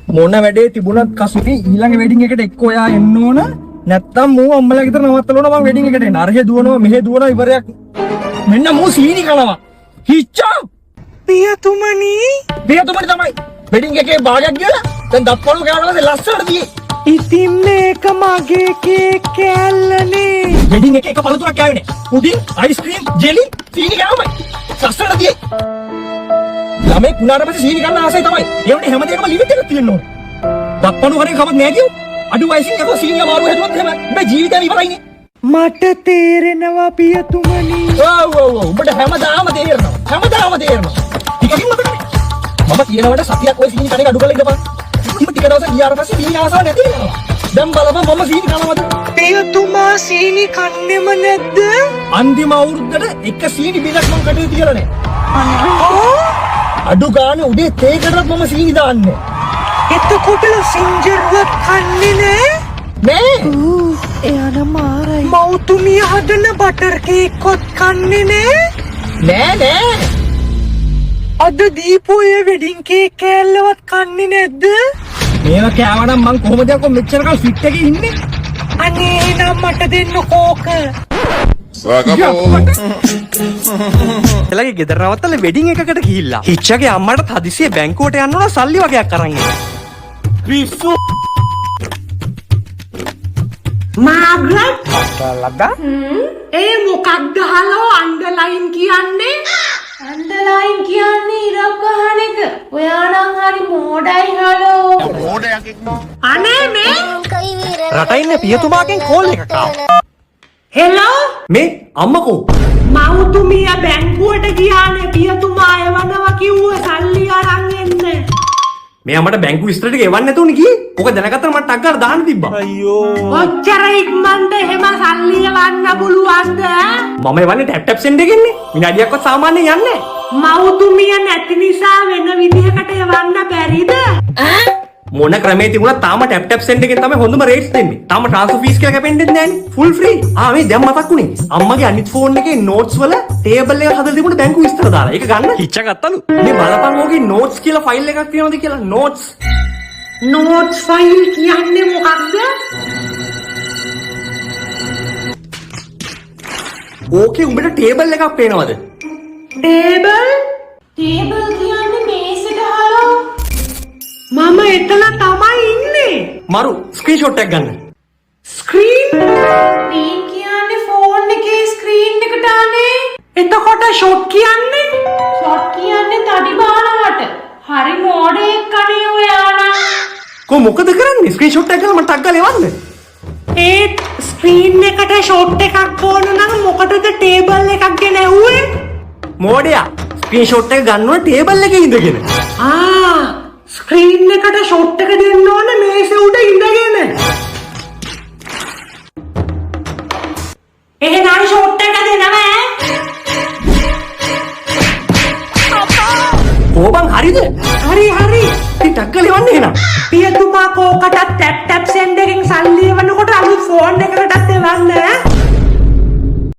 මොන වැඩේ තිබුණත් කසුටි ඊළඟ වෙඩින් එකට එක්ක ඔයා එන්න ඕන. නැත්තම් මූ අම්මලා ගෙදර නවත්තලා මම වෙඩින් එකට එන්න. අරහෙ දුවනවා මෙහෙ දුවනවා ඉවරයක්. මෙන්න මූ සීනි කනවා. හිච්චා. පියතුමනි තමයි. වෙඩින් එකේ භාගයක් ගියලා දැන් දප්පළු කෑවට පස්සේ ලස්සනට දියේ. ඉතින් මේක මගේ කේක් කෑල්ලනේ. වෙඩින් එකේ එක පළතුරක් කෑවේ නෑ. පුඩින්, අයිස්ක්‍රීම්, ජෙලි, සීනි කෑවමයි. ලස්සනට දියේ. ළමයි කුණාට පස්සේ සීනි කන්න ආසයි තමයි. ඒ වුණේ හැම දෙයකම ලිමිට් එකක් තියෙන්න ඕනේ. දප්පළු හරිය කමක් නෑ කියෝ. අඩු වයසින් එක සීනි අමාරු හැදුවත් එහෙම මේ ජීවිතේ ඉවරයිනේ. මට තේරෙනවා පියතුමනි. ඔව්. උඹට හැමදාම තේරෙනවා. ටිකකින් මතකනේ. මම කියනවට සතියක් ඔය සීනි කණේ අඩු කරලා ඉඳපන්. ටික දවසක් ගියාට පස්සේ සීනි ආසාව නැති වෙනවා. දැන් බලපන් මම සීනි කනවද? පියතුමා සීනි කන්නේම නැද්ද? අන්තිම අවුරුද්දට එක සීනි බිලක් මම කටේ තියලා නැහැ. අඩු ගානේ උදේ තේකටවත් මම සීනි දාන්නේ. එතකොට සින්ජර්වත් කන්නේ නෑ. එයා නම් මාරයි. මෞතුමිය හදන බටර් කේක්වත් කන්නේ නෑ. අද දීපු ඒ වෙඩින් කේක් කෑල්ලවත් කන්නේ නැද්ද? මේවා කෑවනම් මං කොහොමද යකෝ මෙච්චර කල් ෆිට් එකේ ඉන්නේ? අනේ නම් මට දෙන්න කෝක. එලගේ ගෙදර නවත්තලා වෙඩින් එකකට ගිහිල්ලා හිච්චගේ අම්මට හදිසියෙ බැංකුවට යන්න ඕන සල්ලි වගේක් අරන් එන්න. පිස්සු. මාග්‍රට් ලද්දා? ඒ මොකක්ද හලෝ අන්ඩර්ලයින් කියන්නේ? අන්ඩර්ලයින් කියන්නේ ඉරක් ගහන එක. ඔයා නම් හරි මෝඩයි හලෝ. මෝඩයක් එක්ක. අනේ මේ රට ඉන්න පියතුමාගෙන් කෝල් එකක් ආවා. හෙලෝ මේ අම්මකෝ මෞතුමිය බැංකුවට ගියානේ පියතුමා එවනවා කිව්ව සල්ලි අරන් එන්න. මේ අම්මට බැංකු විස්තර ටික එවන්න නැතුණේ කී. ඔක දැනගත්තම මට ටක් ගාලා දාන්න තිබ්බා. ඔච්චර ඉක්මනට එහෙම සල්ලි එවන්න පුළුවන්ද? මම එවන්නේ ටැප් ටැප් සෙන්ඩ් එකෙන්නේ. විනාඩියක්වත් සාමාන්‍යයෙන් යන්නේ මෞතුමිය නැති නිසා වෙන විදිහකට එවන්න බැරිද? මොන ක්‍රමේ තිබුණා තාම ටැප් ටැප් සෙන්ඩ් එකෙන් තමයි හොඳම රේට්ස් දෙන්නේ. තාම ට්‍රාන්ස්ෆර් ෆීස් කියලා කැපෙන්නේ නැහැනේ. Full free. මේ දැන් මතක් වුණේ. අම්මගේ අනිත් ෆෝන් එකේ නෝට්ස් වල ටේබල් එක හදලා තිබුණ බැංකු විස්තර දාලා. ඒක ගන්න හිච්ච ගත්තලු. මේ බලපන් ඕකේ නෝට්ස් කියලා ෆයිල් එකක් තියෙනවද කියලා. නෝට්ස් ෆයිල් කියන්නේ මොකක්ද? ඕකේ උඹට ටේබල් එකක් පේනවද? ටේබල් කියන්නේ මේසෙට හලෝ. මම එතන තමයි ඉන්නේ. මරු ස්ක්‍රීන්ෂොට් එකක් ගන්න. ස්ක්‍රීන් කියන්නේ ෆෝන් එකේ ස්ක්‍රීන් එකට අනේ. එතකොට ෂොට් කියන්නේ? ෂොට් කියන්නේ තඩි බානවට. හරි මෝඩෙක් කනේ ඔයා නම්. කො මොකද කරන්නේ? ස්ක්‍රීන්ෂොට් එකක් ගන්න මට ටක් ගාලා එවන්න. ඒ ස්ක්‍රීන් එකට ෂොට් එකක් ඕන නම් මොකටද ටේබල් එකක් ගෙනවුවේ? මෝඩයා ස්ක්‍රීන්ෂොට් එක ගන්නවා ටේබල් එකේ ඉඳගෙන. ස්ක්‍රීන් එකට ෂොට් එක දෙන්න ඕන මේසෙ උඩ ඉඳගෙන. එහෙනම් ෂොට් එක දෙනවා ඈ. ඕබන් හරිද? හරි. ඉතින් ටක් ගාලා එවන්න එහෙනම්. පියතුමා කෝකටත් ටැප් ටැප් සෙන්ඩ් එකෙන් සල්ලි එවනකොට අලුත් ෆෝන් එකකටත් එවන්න ඈ.